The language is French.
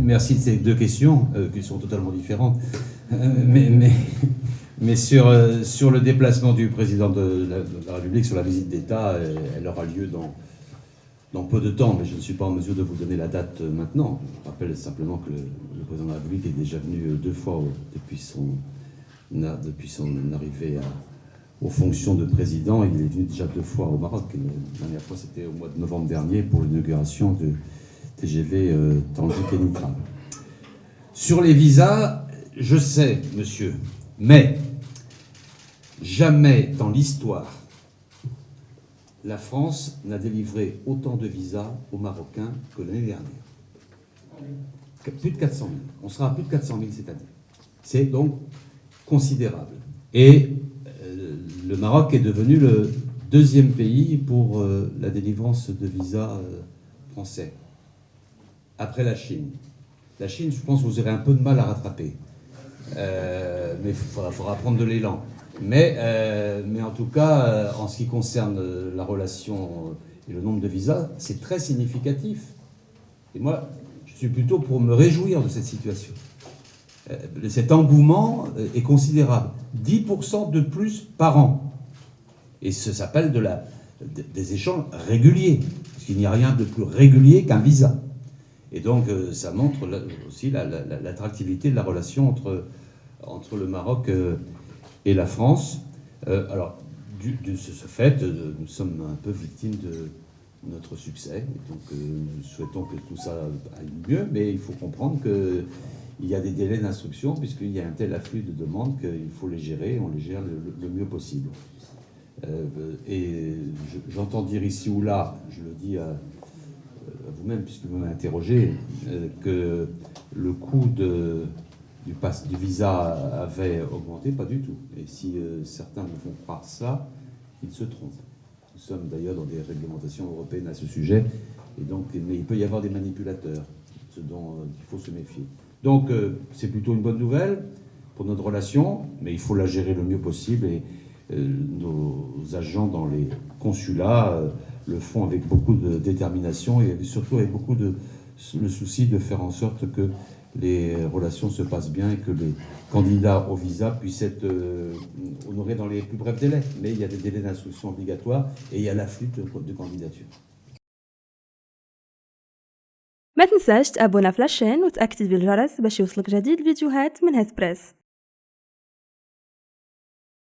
Merci de ces deux questions qui sont totalement différentes. Mais sur le déplacement du président de la République, sur la visite d'État, elle aura lieu dans peu de temps, mais je ne suis pas en mesure de vous donner la date maintenant. Je rappelle simplement que le président de la République est déjà venu 2 fois depuis son arrivée aux fonctions de président. Il est venu déjà 2 fois au Maroc. La dernière fois, c'était au mois de novembre dernier pour l'inauguration de TGV Tanger-Kenitra. Sur les visas, je sais, monsieur, mais jamais dans l'histoire, la France n'a délivré autant de visas aux Marocains que l'année dernière. Plus de 400 000. On sera à plus de 400 000 cette année. C'est donc considérable. Et le Maroc est devenu le 2e pays pour la délivrance de visas français, après la Chine. La Chine, je pense que vous aurez un peu de mal à rattraper. Mais il faudra prendre de l'élan. Mais en tout cas, en ce qui concerne la relation et le nombre de visas, c'est très significatif. Et moi, je suis plutôt pour me réjouir de cette situation. Cet engouement est considérable. 10% de plus par an. Et ça s'appelle des échanges réguliers. Parce qu'il n'y a rien de plus régulier qu'un visa. Et donc, ça montre aussi l'attractivité de la relation entre le Maroc et la France. Alors, de ce fait, nous sommes un peu victimes de notre succès. Et donc, nous souhaitons que tout ça aille mieux, mais il faut comprendre qu'il y a des délais d'instruction, puisqu'il y a un tel afflux de demandes qu'il faut les gérer, on les gère le mieux possible. Et j'entends dire ici ou là, je le dis à vous-même, puisque vous m'avez interrogé, que le coût du visa avait augmenté, pas du tout. Et si certains me font croire ça, ils se trompent. Nous sommes d'ailleurs dans des réglementations européennes à ce sujet, et donc, mais il peut y avoir des manipulateurs, ce dont il faut se méfier. Donc c'est plutôt une bonne nouvelle pour notre relation, mais il faut la gérer le mieux possible, et nos agents dans les consulats le font avec beaucoup de détermination et surtout avec beaucoup le souci de faire en sorte que les relations se passent bien et que les candidats au visa puissent être honorés dans les plus brefs délais. Mais il y a des délais d'instruction obligatoires et il y a l'afflux de candidatures. ما تنساش تابونا في لاشين وتأكتيفي الجرس باش يوصلك جديد الفيديوهات من هاد بريس.